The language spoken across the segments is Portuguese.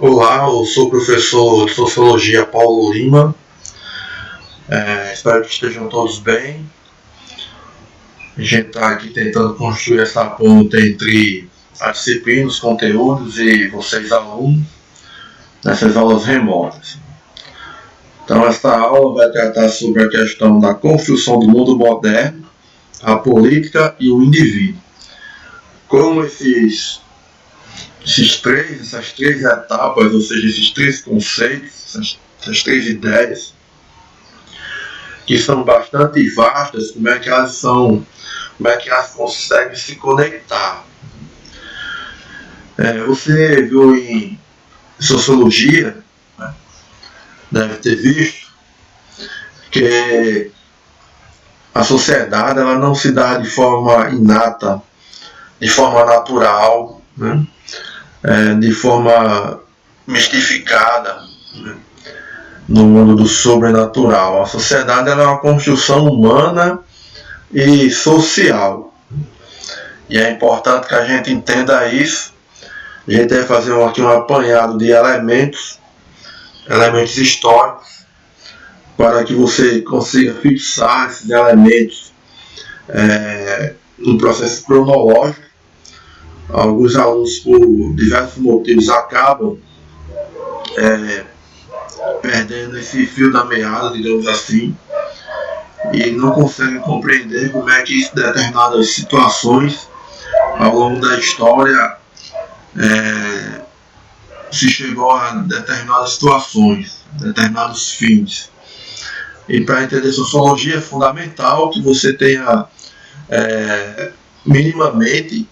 Olá, eu sou o professor de Sociologia Paulo Lima. Espero que estejam todos bem. A gente está aqui tentando construir essa ponte entre a disciplina, os conteúdos e vocês alunos nessas aulas remotas. Então esta aula vai tratar sobre a questão da construção do mundo moderno, a política e o indivíduo. Como essas três etapas, ou seja, esses três conceitos, essas três ideias, que são bastante vastas, como é que elas conseguem se conectar. Você viu em sociologia, né, deve ter visto, que a sociedade ela não se dá de forma inata, de forma natural, né? De forma mistificada, né? No mundo do sobrenatural. A sociedade ela é uma construção humana e social. E é importante que a gente entenda isso. A gente vai fazer aqui um apanhado de elementos históricos, para que você consiga fixar esses elementos no processo cronológico. Alguns alunos, por diversos motivos, acabam perdendo esse fio da meada, digamos assim, e não conseguem compreender como é que determinadas situações ao longo da história se chegou a determinadas situações, determinados fins. E para entender sociologia é fundamental que você tenha minimamente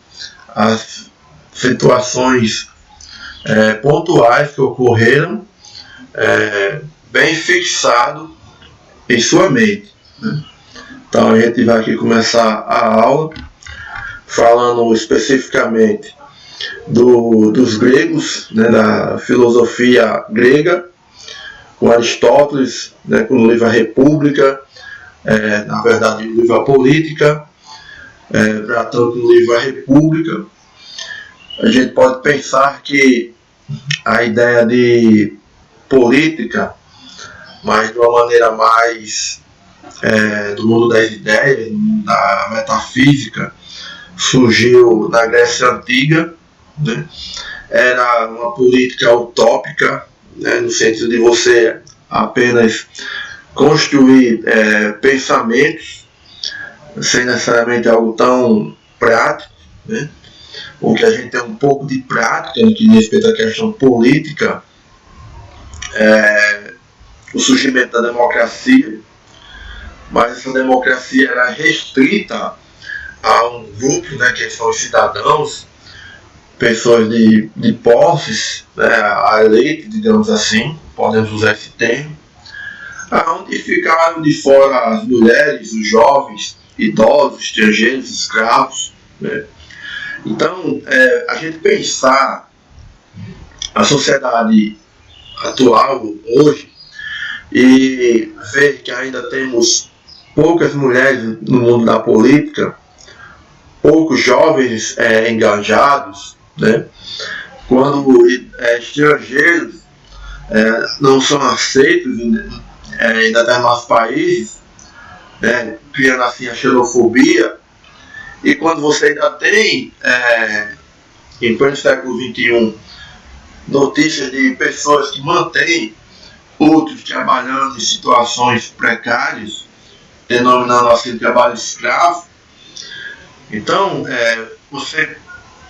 as situações pontuais que ocorreram bem fixado em sua mente, né? Então a gente vai aqui começar a aula falando especificamente dos gregos, né, da filosofia grega, com Aristóteles, né, com o livro A República, na verdade o livro A Política, Platão com o livro A República. A gente pode pensar que a ideia de política, mas de uma maneira mais do mundo das ideias, da metafísica, surgiu na Grécia Antiga, né? Era uma política utópica, né, no sentido de você apenas construir pensamentos, sem necessariamente algo tão prático, né? O que a gente tem um pouco de prática no que diz respeito à questão política, o surgimento da democracia, mas essa democracia era restrita a um grupo, né, que são os cidadãos, pessoas de posses, né, a elite, digamos assim, podemos usar esse termo, onde ficaram de fora as mulheres, os jovens, idosos, estrangeiros, escravos, né? Então, a gente pensar a sociedade atual, hoje, e ver que ainda temos poucas mulheres no mundo da política, poucos jovens engajados, né? Quando estrangeiros não são aceitos em determinados países, né? Criando assim a xenofobia. E quando você ainda tem, em pleno século XXI, notícias de pessoas que mantêm outros trabalhando em situações precárias, denominando assim trabalho escravo, então você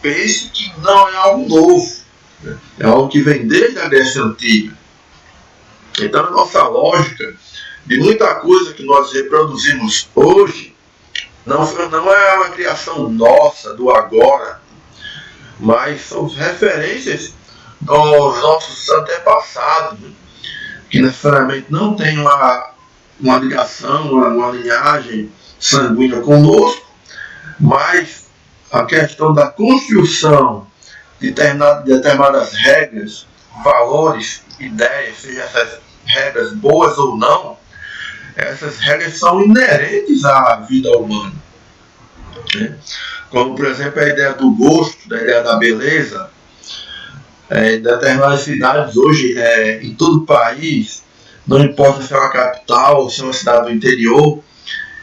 pensa que não é algo novo, né? É algo que vem desde a Grécia Antiga. Então a nossa lógica de muita coisa que nós reproduzimos hoje não é uma criação nossa, do agora, mas são referências dos nossos antepassados, né? Que necessariamente não tem uma ligação, uma linhagem sanguínea conosco, mas a questão da construção de determinadas regras, valores, ideias, seja essas regras boas ou não, essas regras são inerentes à vida humana, né? Como, por exemplo, a ideia do gosto, da ideia da beleza, Determinadas cidades hoje, em todo o país, não importa se é uma capital ou se é uma cidade do interior,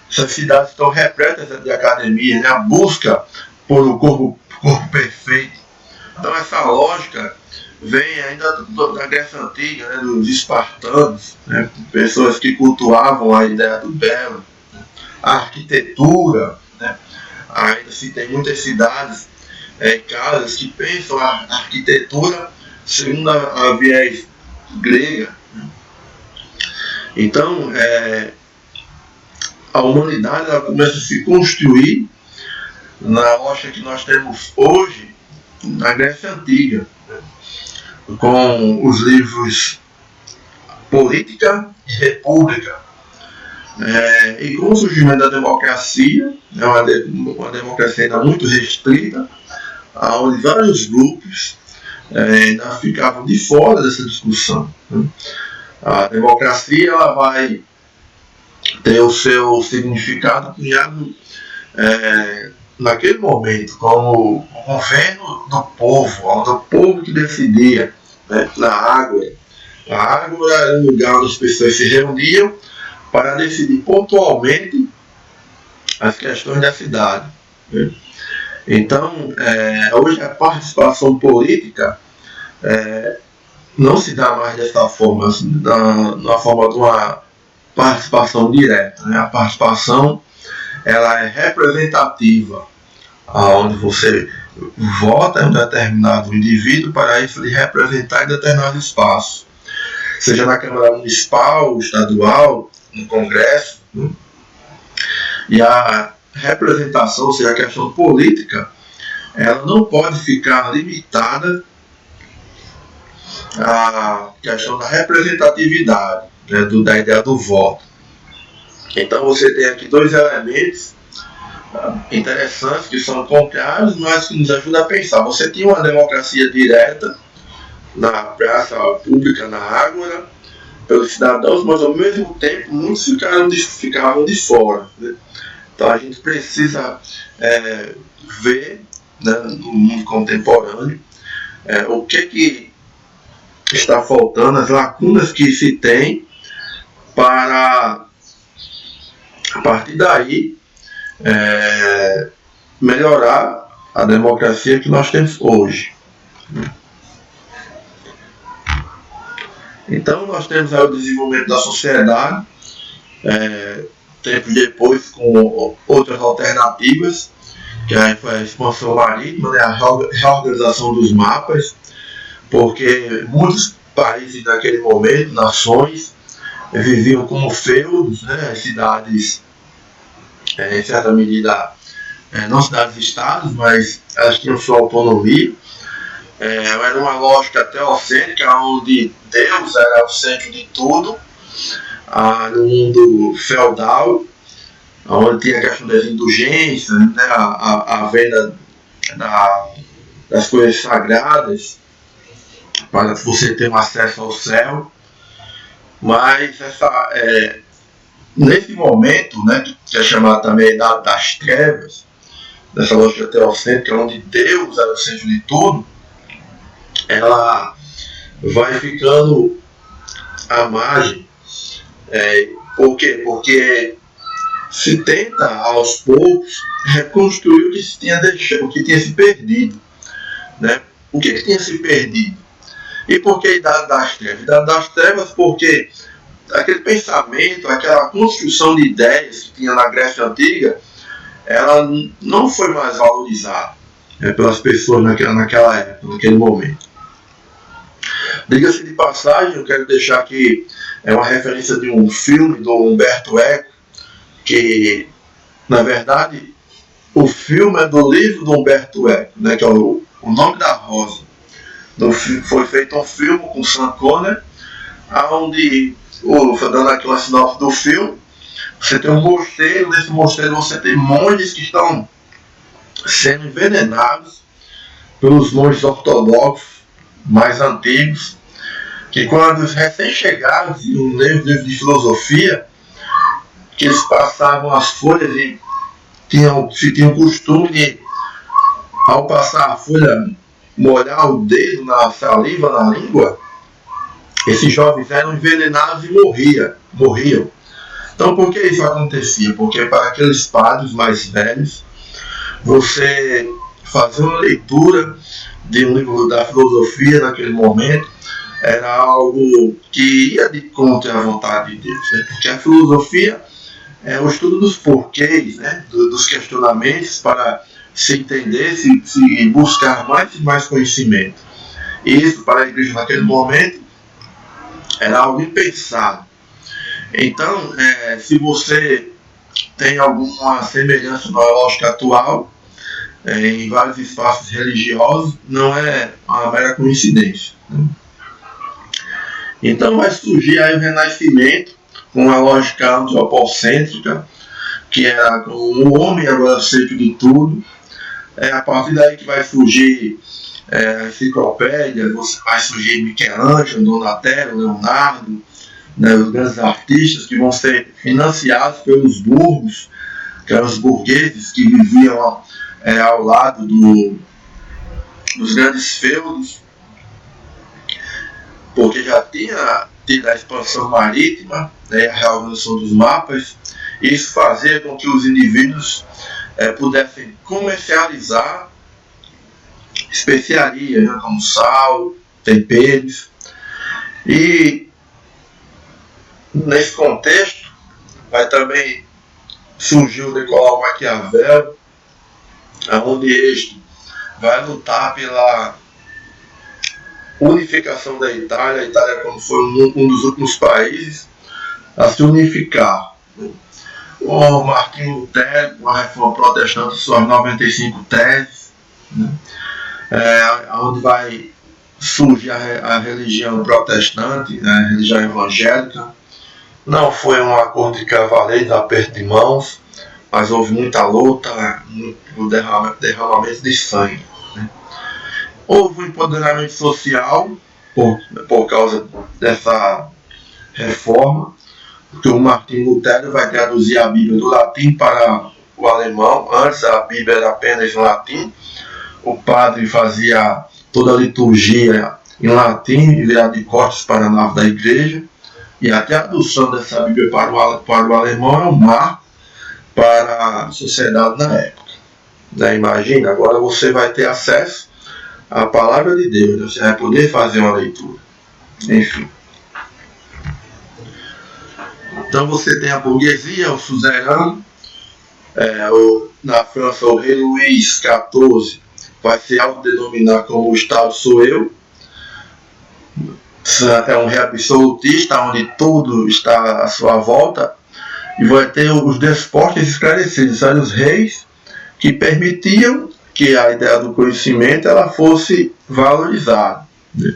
essas cidades estão repletas de academias, né? A busca por um corpo perfeito. Então essa lógica vem ainda da Grécia Antiga, né? Dos espartanos, né? Pessoas que cultuavam a ideia do belo, né? A arquitetura, né? Ainda se tem muitas cidades, casas que pensam a arquitetura segundo a viés grega. Então, a humanidade ela começa a se construir na rocha que nós temos hoje, na Grécia Antiga, né? Com os livros Política e República. E com o surgimento da democracia, uma democracia ainda muito restrita, onde vários grupos ainda ficavam de fora dessa discussão, né? A democracia ela vai ter o seu significado cunhado naquele momento como o governo do povo, onde o povo que decidia, né? Na Ágora. A Ágora era um lugar onde as pessoas se reuniam para decidir pontualmente as questões da cidade, né? Então, hoje a participação política não se dá mais dessa forma, se dá na forma de uma participação direta, né? A participação ela é representativa, onde você vota em um determinado indivíduo para isso lhe representar em determinado espaço, seja na Câmara Municipal, estadual, no Congresso, né? E a representação, ou seja, a questão política, ela não pode ficar limitada à questão da representatividade, né, da ideia do voto. Então você tem aqui dois elementos interessantes que são contrários, mas que nos ajudam a pensar. Você tinha uma democracia direta na praça pública, na Ágora, pelos cidadãos, mas ao mesmo tempo muitos ficavam de fora, né? Então a gente precisa ver, né, no mundo contemporâneo o que está faltando, as lacunas que se tem para, a partir daí, melhorar a democracia que nós temos hoje. Então nós temos aí o desenvolvimento da sociedade, tempo depois com outras alternativas, que aí foi a expansão marítima, né, a reorganização dos mapas, porque muitos países naquele momento, nações, viviam como feudos, né, cidades, em certa medida, não cidades-estados, mas elas tinham sua autonomia. Era uma lógica teocêntrica, onde Deus era o centro de tudo, no mundo feudal, onde tinha a questão das indulgências, né, a venda das coisas sagradas, para você ter um acesso ao céu. Mas nesse momento, né, que é chamado também das trevas, dessa lógica teocêntrica, onde Deus era o centro de tudo, ela vai ficando à margem. Por quê? Porque se tenta aos poucos reconstruir o que se tinha deixado, o que tinha se perdido, né? O que tinha se perdido? E por que Idade das Trevas? Idade das Trevas porque aquele pensamento, aquela construção de ideias que tinha na Grécia Antiga, ela não foi mais valorizada pelas pessoas naquela época, naquele momento. Diga-se de passagem, eu quero deixar aqui uma referência de um filme do Umberto Eco, que, na verdade, o filme é do livro do Umberto Eco, né, que é o Nome da Rosa. Foi feito um filme com Sean Connery, onde, dando aqui uma sinopse do filme, você tem um mosteiro, nesse mosteiro você tem monges que estão sendo envenenados pelos monges ortodoxos mais antigos, que quando os recém-chegados iam ler livros de filosofia, que eles passavam as folhas e tinham o costume de, ao passar a folha, molhar o dedo na saliva, na língua, esses jovens eram envenenados e morriam. Então, por que isso acontecia? Porque para aqueles padres mais velhos, você fazer uma leitura de um livro da filosofia naquele momento era algo que ia de contra a vontade de Deus, né? Porque a filosofia é o estudo dos porquês, né? Dos questionamentos para se entender, se buscar mais e mais conhecimento. E isso para a igreja naquele momento era algo impensado. Então, se você tem alguma semelhança na lógica atual, em vários espaços religiosos, não é uma mera coincidência, né? Então vai surgir aí o Renascimento, com uma lógica antropocêntrica, que era o homem agora centro de tudo. É a partir daí que vai surgir a enciclopédia, vai surgir Michelangelo, Donatello, Leonardo, né, os grandes artistas que vão ser financiados pelos burgos, que eram os burgueses que viviam ao lado dos grandes feudos, porque já tinha tido a expansão marítima, né, a reorganização dos mapas. Isso fazia com que os indivíduos pudessem comercializar especiarias, né, como sal, temperos. E nesse contexto vai também surgir o Nicolau Maquiavel, onde este vai lutar pela unificação da Itália. A Itália, como foi um dos últimos países a se unificar. O Martinho Lutero, com a reforma protestante, suas 95 teses, né? Onde vai surgir a religião protestante, né? A religião evangélica. Não foi um acordo de cavaleiros, aperto de mãos, mas houve muita luta, muito derramamento de sangue, né? Houve um empoderamento social por causa dessa reforma, porque o Martinho Lutero vai traduzir a Bíblia do latim para o alemão. Antes a Bíblia era apenas em latim, o padre fazia toda a liturgia em latim e virava de costas para a nave da igreja, e a tradução dessa Bíblia para o alemão é um marco para a sociedade na época, né? Imagina, agora você vai ter acesso à palavra de Deus, né? Você vai poder fazer uma leitura, enfim. Então você tem a burguesia, o suzerano, na França o rei Luís XIV vai se autodenominar como o Estado sou eu. É um rei absolutista, onde tudo está à sua volta, e vai ter os despotas esclarecidos, são os reis que permitiam que a ideia do conhecimento ela fosse valorizada, né?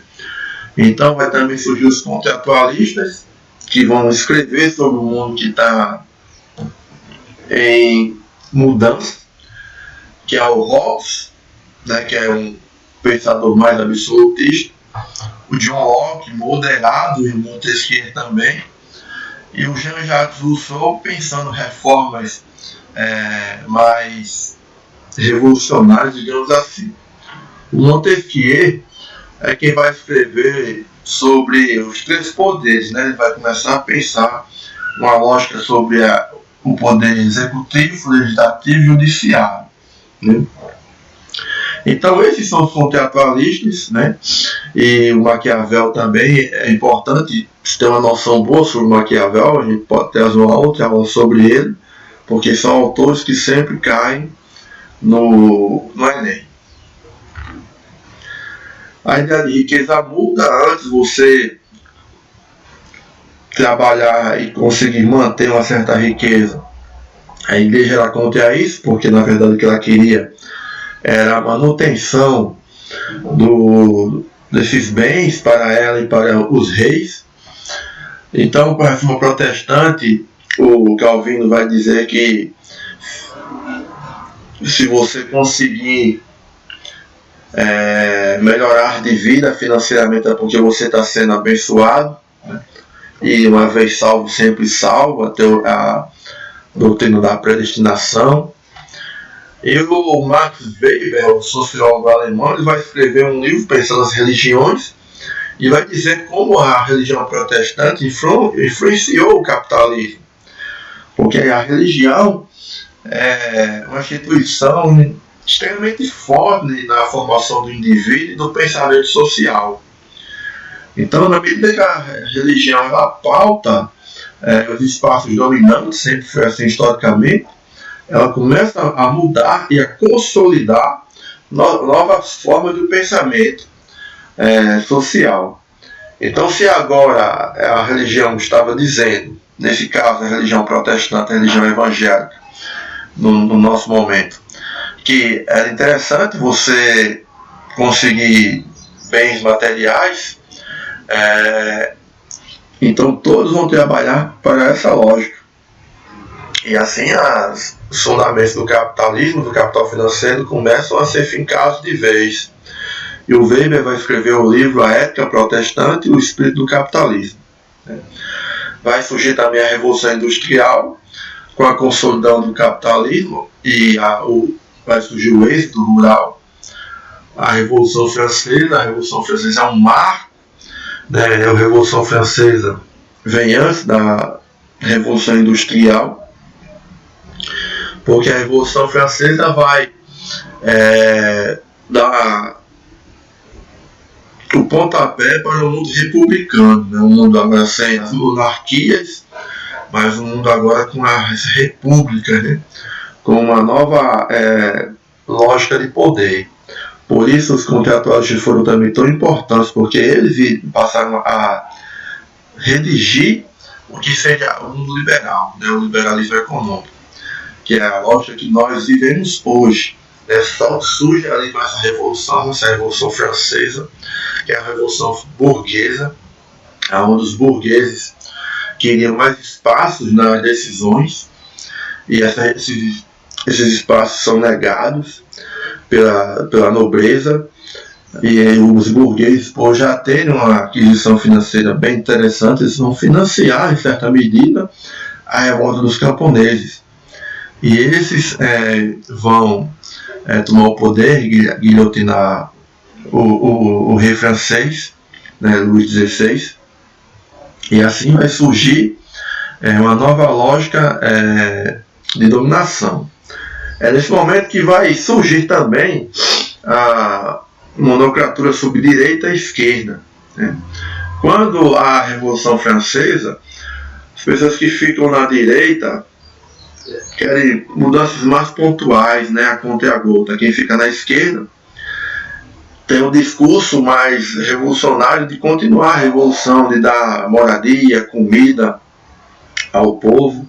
Então vai também surgir os contratualistas, que vão escrever sobre o mundo que está em mudança, que é o Hobbes, né, que é um pensador mais absolutista, o John Locke, moderado, e o Montesquieu também, e o Jean-Jacques Rousseau pensando reformas mais revolucionárias, digamos assim. O Montesquieu é quem vai escrever sobre os três poderes, né? Ele vai começar a pensar uma lógica sobre o poder executivo, legislativo e judiciário, né? Então esses são os contratualistas, né? E o Maquiavel também é importante ter uma noção boa sobre o Maquiavel. A gente pode ter uma outra aula sobre ele, porque são autores que sempre caem no Enem. A ideia de riqueza muda. Antes você trabalhar e conseguir manter uma certa riqueza, a igreja era contra isso, porque na verdade o que ela queria era a manutenção desses bens para ela e para os reis. Então, para a reforma protestante, o Calvino vai dizer que se você conseguir melhorar de vida financeiramente é porque você está sendo abençoado, né? E uma vez salvo, sempre salvo, até a doutrina da predestinação. E o Max Weber, o sociólogo alemão, ele vai escrever um livro pensando nas religiões e vai dizer como a religião protestante influenciou o capitalismo. Porque a religião é uma instituição extremamente forte na formação do indivíduo e do pensamento social. Então, na medida que a religião ela pauta os espaços dominantes, sempre foi assim historicamente, ela começa a mudar e a consolidar novas formas de pensamento social. Então, se agora a religião estava dizendo, nesse caso a religião protestante, a religião evangélica, no nosso momento, que era interessante você conseguir bens materiais, então todos vão trabalhar para essa lógica. E assim os fundamentos do capitalismo, do capital financeiro, começam a ser fincados de vez. E o Weber vai escrever o livro A Ética Protestante e o Espírito do Capitalismo. Vai surgir também a Revolução Industrial, com a consolidação do capitalismo, e vai surgir o êxodo rural. A Revolução Francesa é um marco, né? A Revolução Francesa vem antes da Revolução Industrial, porque a Revolução Francesa vai dar o pontapé para o mundo republicano, né? Um mundo agora sem as monarquias, mas um mundo agora com as repúblicas, né? Com uma nova lógica de poder. Por isso os contratualistas foram também tão importantes, porque eles passaram a redigir o que seja o mundo liberal, né? O liberalismo econômico, que é a lógica que nós vivemos hoje. Só surge ali com essa Revolução Francesa, que é a Revolução Burguesa, onde os burgueses queriam mais espaços nas decisões, e esses espaços são negados pela nobreza, e os burgueses, por já terem uma aquisição financeira bem interessante, eles vão financiar, em certa medida, a revolta dos camponeses. E esses vão tomar o poder e guilhotinar o rei francês, né, Luís XVI, e assim vai surgir uma nova lógica de dominação. É nesse momento que vai surgir também a monocratura sobre direita e esquerda, né? Quando a Revolução Francesa, as pessoas que ficam na direita querem mudanças mais pontuais, né, a conta e a gota. Quem fica na esquerda tem um discurso mais revolucionário de continuar a revolução, de dar moradia, comida ao povo.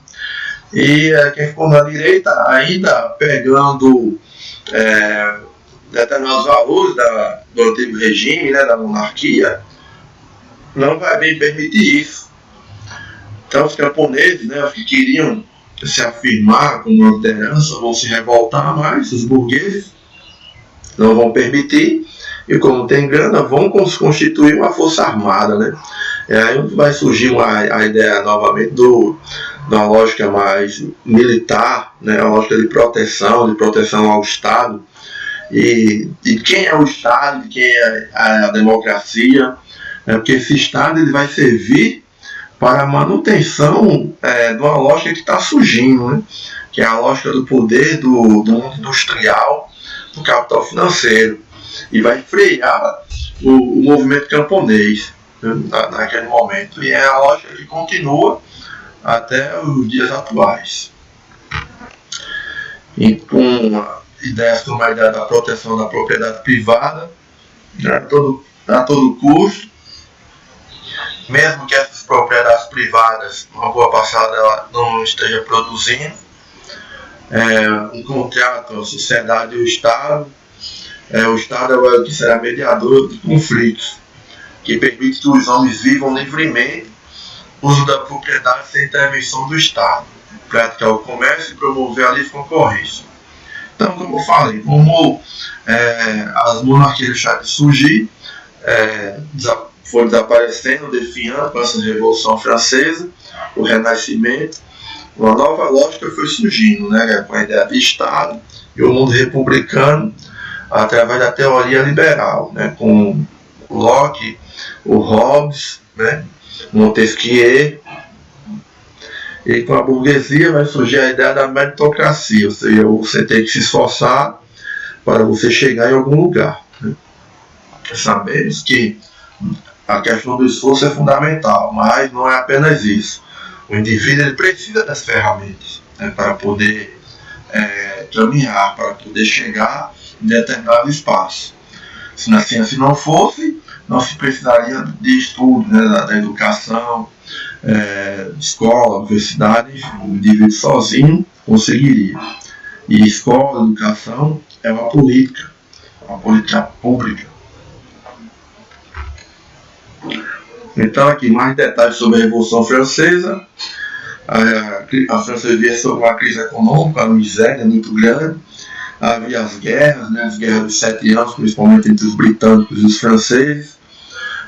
E quem ficou na direita, ainda pegando determinados valores do antigo regime, né, da monarquia, não vai bem permitir isso. Então os camponeses, né, os que queriam se afirmar como uma liderança, vão se revoltar mais, os burgueses não vão permitir, e como tem grana, vão constituir uma força armada, né? E aí vai surgir a ideia novamente da lógica mais militar, né? A lógica de proteção ao Estado, e de quem é o Estado, de quem é a democracia, porque esse Estado ele vai servir para a manutenção de uma lógica que está surgindo, né? Que é a lógica do poder do mundo industrial, do capital financeiro, e vai frear o movimento camponês, né, naquele momento. E é a lógica que continua até os dias atuais. E com ideias como a ideia da proteção da propriedade privada, né, a todo custo, mesmo que essas propriedades privadas, uma boa parcela dela não esteja produzindo, um contrato, a sociedade e o Estado. O Estado é o que será mediador de conflitos, que permite que os homens vivam livremente o uso da propriedade sem intervenção do Estado, praticar o comércio e promover a livre concorrência. Então, como eu falei, como as monarquias deixaram de surgir, foram desaparecendo, definhando com essa Revolução Francesa, o Renascimento, uma nova lógica foi surgindo, né, com a ideia de Estado e o mundo republicano através da teoria liberal, né, com Locke, o Hobbes, né, Montesquieu, e com a burguesia vai surgir a ideia da meritocracia, ou seja, você tem que se esforçar para você chegar em algum lugar. Né? Sabemos que a questão do esforço é fundamental, mas não é apenas isso. O indivíduo ele precisa das ferramentas, né, para poder caminhar, para poder chegar em determinado espaço. Se não fosse, não se precisaria de estudo, né, da educação, escola, universidade, enfim, o indivíduo sozinho conseguiria. E escola, educação é uma política pública. Então aqui mais detalhes sobre a Revolução Francesa. A França vivia sob uma crise econômica, uma miséria muito grande. Havia as guerras, né, as guerras dos 7 anos, principalmente entre os britânicos e os franceses.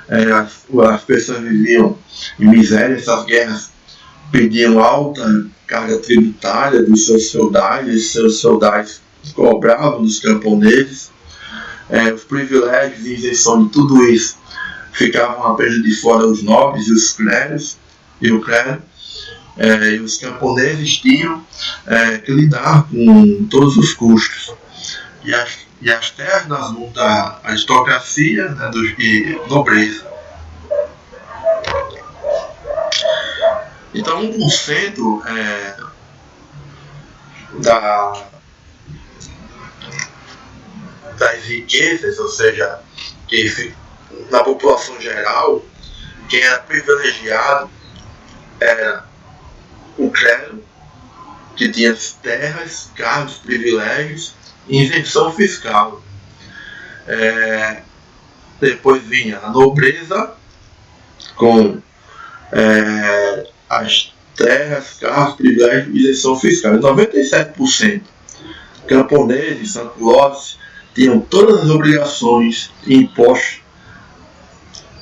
As pessoas viviam em miséria, essas guerras pediam alta carga tributária dos seus feudais, e seus feudais cobravam dos camponeses. Os privilégios e isenção de tudo isso ficavam apenas de fora os nobres e os clérigos, e os camponeses tinham que lidar com todos os custos. E as terras nas mãos da aristocracia, né, e nobreza. Então 1% das riquezas, ou seja, que na população geral, quem era privilegiado era o clero, que tinha terras, cargos, privilégios e isenção fiscal. Depois vinha a nobreza com as terras, carros, privilégios e isenção fiscal. E 97% camponeses, sans-culottes, tinham todas as obrigações e impostos,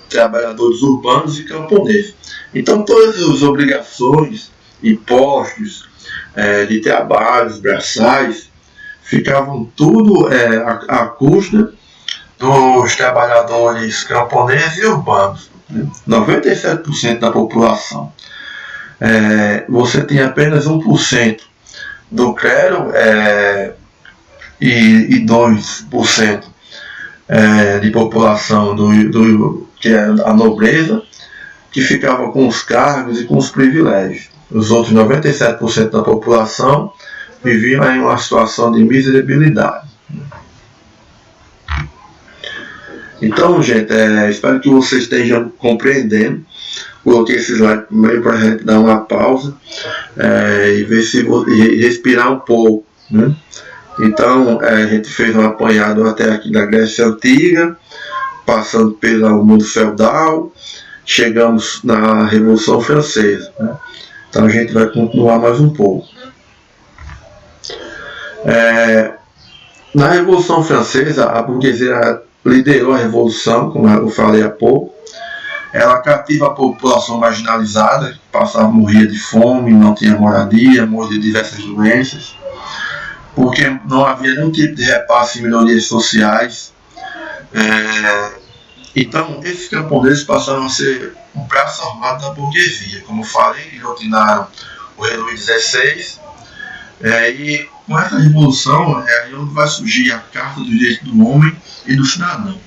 trabalhadores urbanos e camponeses. Então todas as obrigações, impostos de trabalhos braçais ficavam tudo à custa dos trabalhadores camponeses e urbanos. 97% da população. Você tem apenas 1% do clero e 2% de população que é a nobreza, que ficava com os cargos e com os privilégios. Os outros 97% da população viviam em uma situação de miserabilidade. Então, gente, espero que vocês estejam compreendendo. Coloquei esse slide primeiro para a gente dar uma pausa e ver e respirar um pouco, né? Então, a gente fez um apanhado até aqui da Grécia Antiga, passando pelo mundo feudal, chegamos na Revolução Francesa, né? Então a gente vai continuar mais um pouco. Na Revolução Francesa, a burguesia liderou a revolução, como eu falei há pouco. Ela cativa a população marginalizada, que morria de fome, não tinha moradia, morria de diversas doenças, porque não havia nenhum tipo de repasse em melhorias sociais. Então, esses camponeses passaram a ser um braço armado da burguesia. Como eu falei, guilhotinaram o rei Luís XVI, e com essa revolução é aí onde vai surgir a Carta dos Direitos do Homem e do Cidadão,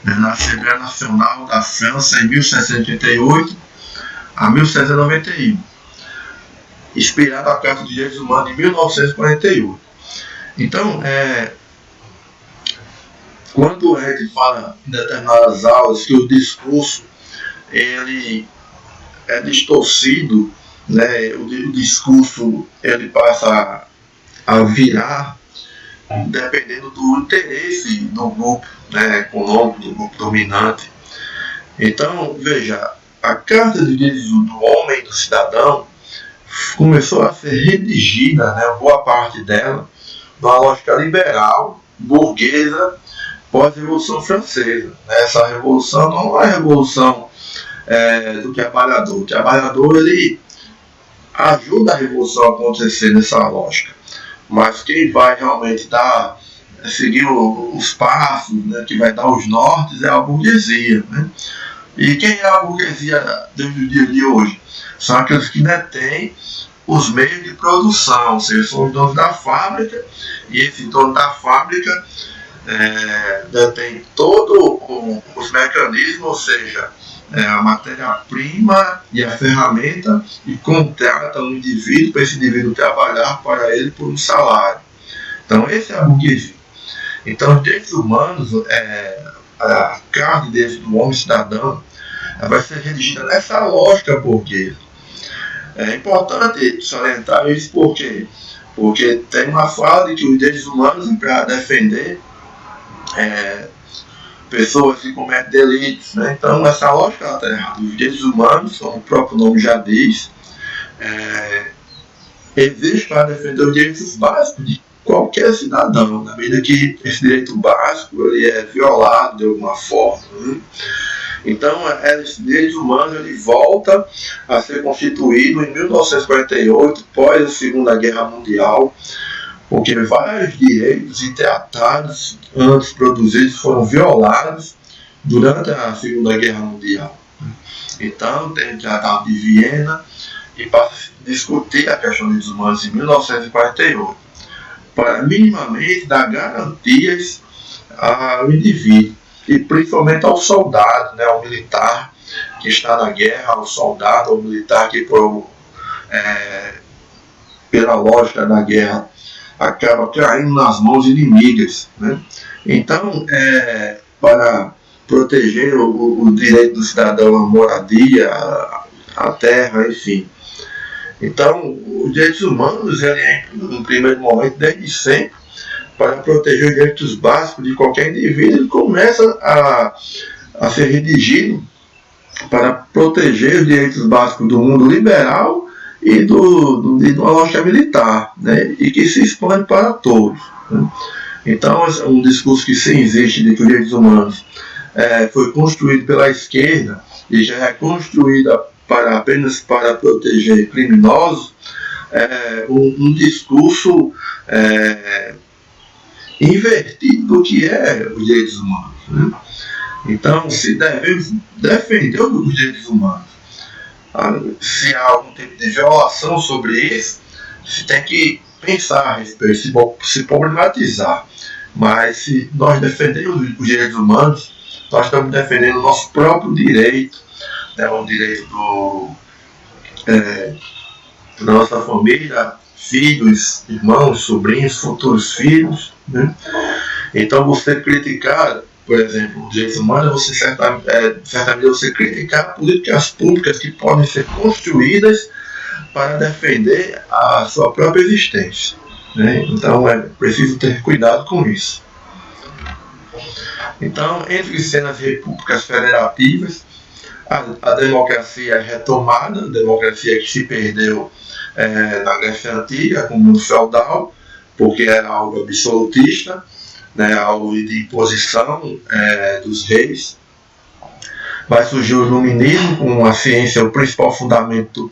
na Assembleia Nacional da França em 1788 a 1791, inspirada a Carta dos Direitos Humanos de 1948. Então, quando a gente fala em determinadas aulas que o discurso ele é distorcido, né, o discurso ele passa a virar dependendo do interesse do grupo, né, econômico, do grupo dominante. Então, veja, a Carta de Direitos do Homem e do Cidadão começou a ser redigida, né, boa parte dela, numa lógica liberal, burguesa, pós-Revolução Francesa. Essa revolução não é a revolução do trabalhador. O trabalhador ele ajuda a revolução a acontecer nessa lógica. Mas quem vai realmente seguir os passos, né, que vai dar os nortes, é a burguesia. Né? E quem é a burguesia desde o dia de hoje? São aqueles que detêm os meios de produção, ou seja, são os donos da fábrica, e esse dono da fábrica detém todos os mecanismos, ou seja, a matéria-prima e a ferramenta, e contrata um indivíduo para esse indivíduo trabalhar para ele por um salário. Então, esse é a burguesia. Então, os direitos humanos, a Carta de Direitos do Homem Cidadão, vai ser redigida nessa lógica burguesa. É importante salientar isso porque tem uma fala de que os direitos humanos é para defender pessoas que cometem delitos. Né? Então, essa lógica está errada. Os direitos humanos, como o próprio nome já diz, existe para defender os direitos básicos de qualquer cidadão, na medida que esse direito básico ele é violado de alguma forma. Né? Então, esse direito humano ele volta a ser constituído em 1948, após a Segunda Guerra Mundial, porque vários direitos e tratados antes produzidos foram violados durante a Segunda Guerra Mundial. Então, tem o Tratado de Viena, e para discutir a questão dos direitos humanos em 1948, para minimamente dar garantias ao indivíduo, e principalmente ao soldado, né, ao militar que está na guerra, ao soldado, ao militar que pela lógica da guerra acaba caindo nas mãos inimigas. Né? Então, para proteger o direito do cidadão à moradia, à terra, enfim. Então, os direitos humanos, no primeiro momento, desde sempre, para proteger os direitos básicos de qualquer indivíduo, ele começa a ser redigido para proteger os direitos básicos do mundo liberal e de uma lógica militar, né? E que se expande para todos. Né? Então, é um discurso que sim existe de que os direitos humanos foi construído pela esquerda e já é construída apenas para proteger criminosos, um discurso invertido do que é os direitos humanos. Né? Então, se devemos defender os direitos humanos, se há algum tipo de violação sobre isso, se tem que pensar a respeito, se problematizar. Mas se nós defendemos os direitos humanos, nós estamos defendendo o nosso próprio direito, né, o direito da nossa família, filhos, irmãos, sobrinhos, futuros filhos. Né? Então, você criticar, por exemplo, os direitos humanos, você certamente você criticar políticas públicas que podem ser construídas para defender a sua própria existência. Né? Então, é preciso ter cuidado com isso. Então, entre sendo as repúblicas federativas, a democracia é retomada, a democracia que se perdeu na Grécia Antiga, com o mundo feudal, porque era algo absolutista, né, algo de imposição dos reis. Vai surgir o iluminismo, com a ciência o principal fundamento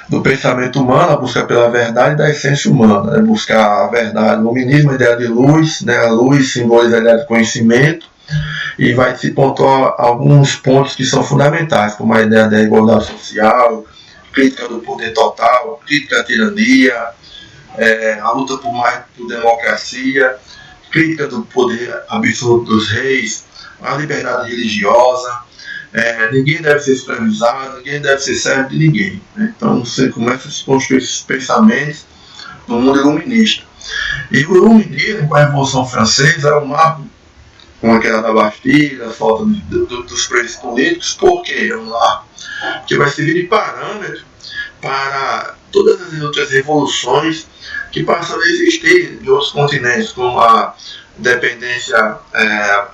do pensamento humano, a busca pela verdade da essência humana, né, buscar a verdade. O iluminismo é a ideia de luz, né, a luz simboliza a ideia de conhecimento, e vai se pontuar alguns pontos que são fundamentais, como a ideia da igualdade social, crítica do poder total, crítica à tirania, a luta por democracia, crítica do poder absoluto dos reis, a liberdade religiosa, ninguém deve ser escravizado, ninguém deve ser servo de ninguém. Né? Então você começa a se construir esses pensamentos no mundo iluminista. E o iluminismo, com a Revolução Francesa, é um marco com a queda da Bastilha, a falta dos presos políticos, porque é um marco que vai servir de parâmetro para todas as outras revoluções que passam a existir em outros continentes, como a independência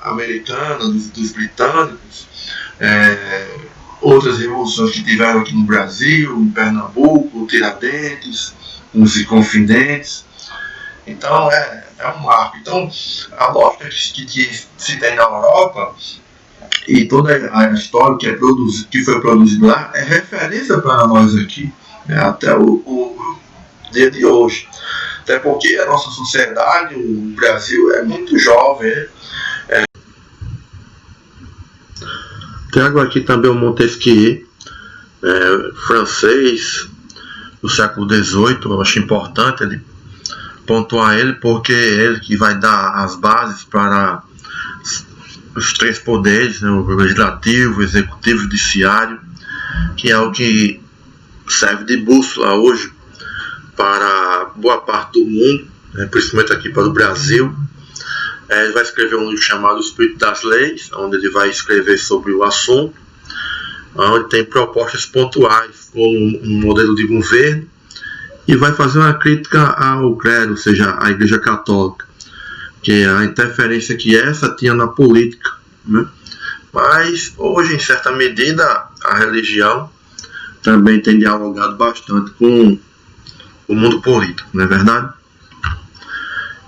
americana, dos britânicos, outras revoluções que tiveram aqui no Brasil, em Pernambuco, Tiradentes, os Inconfidentes. Então, é um marco. Então, a lógica que se tem na Europa e toda a história que foi produzida lá é referência para nós aqui. né, até o dia de hoje. Até porque a nossa sociedade, o Brasil, é muito jovem, né? Trago aqui também o Montesquieu, francês do século XVIII. Eu acho importante ele pontuar ele, porque é ele que vai dar as bases para os três poderes, né, o legislativo, o executivo e o judiciário, que é o que serve de bússola hoje para boa parte do mundo, né, principalmente aqui para o Brasil. Ele vai escrever um livro chamado O Espírito das Leis, onde ele vai escrever sobre o assunto, onde tem propostas pontuais como um modelo de governo, e vai fazer uma crítica ao clero, ou seja, à Igreja Católica, que é a interferência que essa tinha na política, né? Mas hoje, em certa medida, a religião também tem dialogado bastante com o mundo político, não é verdade?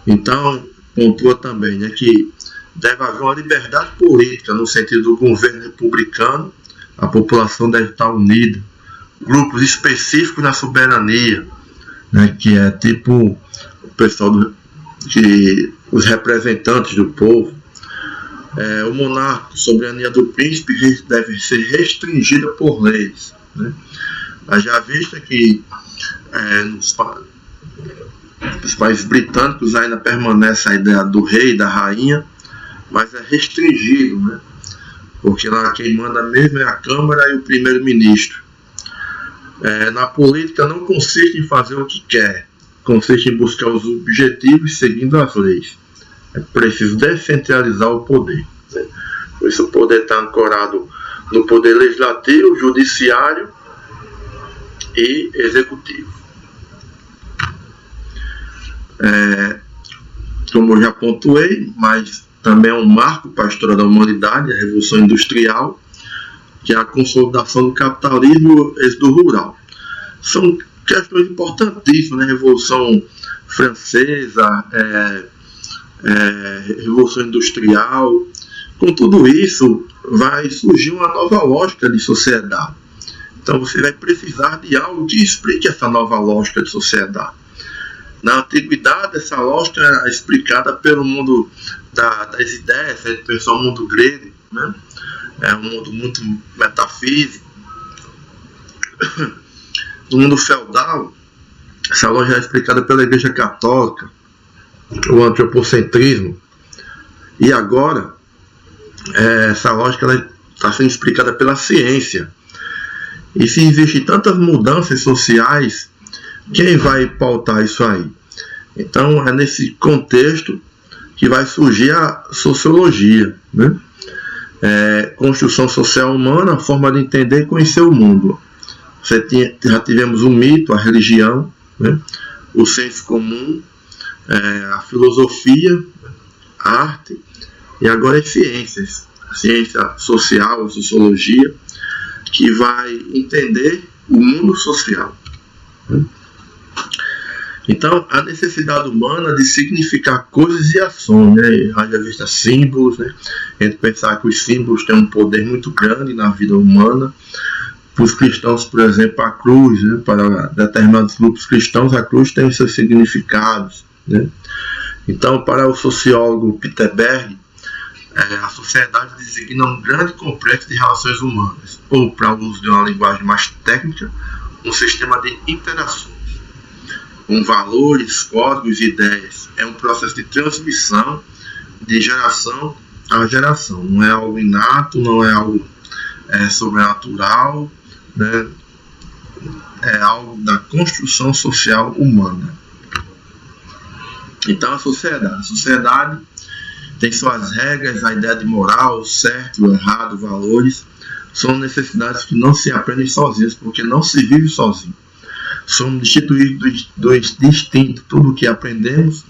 Então, pontua também, né, que deve haver uma liberdade política no sentido do governo republicano. A população deve estar unida, grupos específicos na soberania, né, que é tipo o pessoal os representantes do povo. O monarca, a soberania do príncipe deve ser restringida por leis, né? Mas já vista que nos países britânicos ainda permanece a ideia do rei e da rainha, mas é restringido, né? Porque lá quem manda mesmo é a Câmara e o primeiro-ministro. Na política não consiste em fazer o que quer, consiste em buscar os objetivos seguindo as leis. É preciso descentralizar o poder, né? Por isso o poder está ancorado no poder legislativo, judiciário e executivo. Como eu já pontuei, mas também é um marco para a história da humanidade, a Revolução Industrial, que é a consolidação do capitalismo e do rural. São questões importantíssimas, né? Revolução Francesa, Revolução Industrial. Com tudo isso, vai surgir uma nova lógica de sociedade. Então você vai precisar de algo que explique essa nova lógica de sociedade. Na antiguidade, essa lógica era explicada pelo mundo das ideias, a gente pensou no mundo grego, né? É um mundo muito metafísico. No mundo feudal, essa lógica é explicada pela Igreja Católica, o antropocentrismo. E agora, essa lógica está sendo explicada pela ciência. E se existem tantas mudanças sociais, quem vai pautar isso aí? Então é nesse contexto que vai surgir a sociologia, né? Construção social humana, a forma de entender e conhecer o mundo. Já tivemos o mito, a religião, né? O senso comum, a filosofia, a arte, e agora as ciências, a ciência social, a sociologia, que vai entender o mundo social, né? Então, a necessidade humana de significar coisas e ações, né? Haja vista símbolos, né? A gente pensar que os símbolos têm um poder muito grande na vida humana. Para os cristãos, por exemplo, a cruz, né? Para determinados grupos cristãos, a cruz tem os seus significados, né? Então, para o sociólogo Peter Berg, a sociedade designa um grande complexo de relações humanas, ou, para o uso de uma linguagem mais técnica, um sistema de interações, com valores, códigos e ideias. É um processo de transmissão de geração a geração. Não é algo inato, não é algo sobrenatural, né? É algo da construção social humana. Então a sociedade tem suas regras, a ideia de moral, certo, errado, valores. São necessidades que não se aprendem sozinhas, porque não se vive sozinho. Somos destituídos do instinto. Tudo o que aprendemos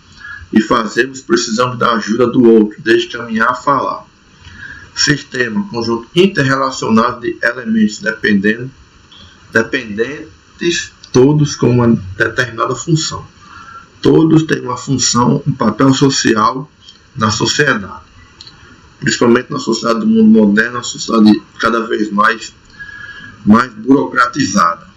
e fazemos precisamos da ajuda do outro, desde caminhar a falar. Sistema, conjunto interrelacionado de elementos dependentes, todos com uma determinada função. Todos têm uma função, um papel social na sociedade. Principalmente na sociedade do mundo moderno, uma sociedade cada vez mais burocratizada.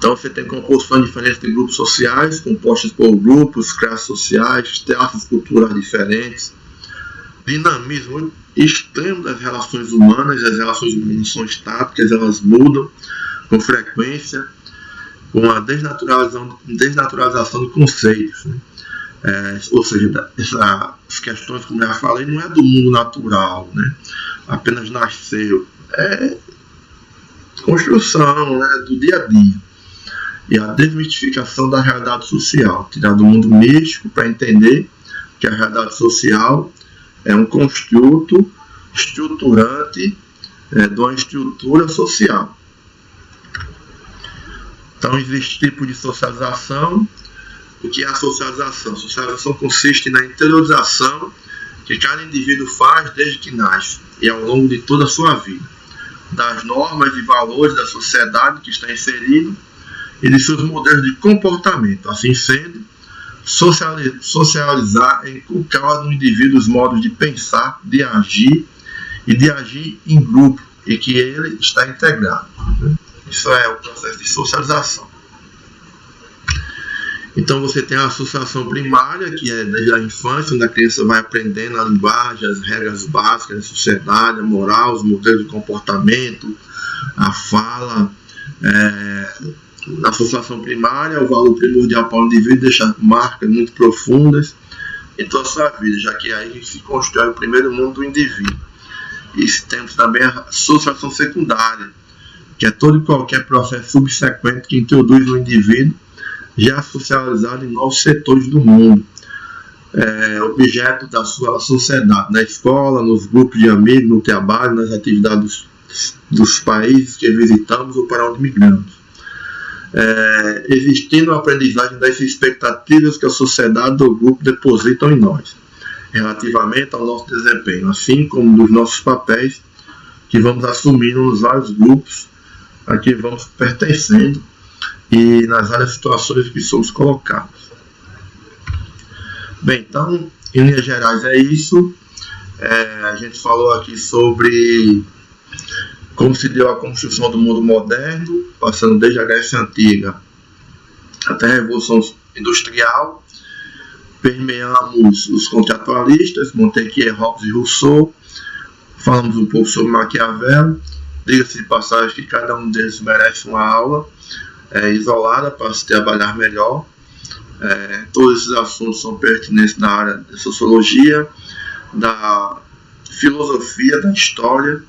Então você tem composições diferentes de grupos sociais, compostos por grupos, classes sociais, traços culturais diferentes, dinamismo extremo das relações humanas. As relações humanas não são estáticas, elas mudam com frequência, com a desnaturalização de conceitos, né? Ou seja, essas questões, como eu já falei, não é do mundo natural, né? Apenas nasceu, é construção, né, do dia a dia. E a desmistificação da realidade social, tirar do mundo místico para entender que a realidade social é um construto estruturante de uma estrutura social. Então existe tipo de socialização. O que é a socialização? A socialização consiste na interiorização que cada indivíduo faz desde que nasce e ao longo de toda a sua vida, das normas e valores da sociedade que está inserido e de seus modelos de comportamento. Assim sendo, socializar é inculcar no indivíduo os modos de pensar, de agir e de agir em grupo, e que ele está integrado. Isso é o processo de socialização. Então você tem a associação primária, que é desde a infância, onde a criança vai aprendendo a linguagem, as regras básicas da sociedade, a moral, os modelos de comportamento, a fala. Na associação primária, o valor primordial para o indivíduo deixa marcas muito profundas em toda a sua vida, já que é aí que se constrói o primeiro mundo do indivíduo. E temos também a associação secundária, que é todo e qualquer processo subsequente que introduz o indivíduo já socializado em novos setores do mundo, objeto da sua sociedade, na escola, nos grupos de amigos, no trabalho, nas atividades dos países que visitamos ou para onde migramos, existindo a aprendizagem das expectativas que a sociedade ou o grupo depositam em nós, relativamente ao nosso desempenho, assim como dos nossos papéis que vamos assumindo nos vários grupos a que vamos pertencendo e nas várias situações que somos colocados. Bem, então, em linhas gerais é isso. A gente falou aqui sobre como se deu a construção do mundo moderno, passando desde a Grécia Antiga até a Revolução Industrial. Permeamos os contratualistas, Montesquieu, Hobbes e Rousseau. Falamos um pouco sobre Maquiavel. Diga-se de passagem que cada um deles merece uma aula isolada para se trabalhar melhor. Todos esses assuntos são pertinentes na área da sociologia, da filosofia, da história,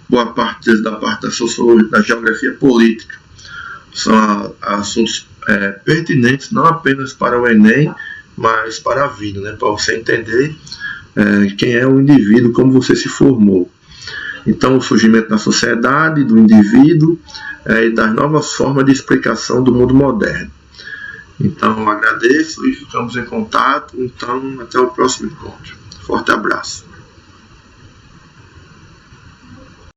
boa parte deles da parte da sociologia, da geografia política. São assuntos pertinentes não apenas para o Enem, mas para a vida, né? Para você entender quem é o indivíduo, como você se formou. Então, o surgimento da sociedade, do indivíduo e das novas formas de explicação do mundo moderno. Então, agradeço e ficamos em contato. Então, até o próximo encontro. Forte abraço.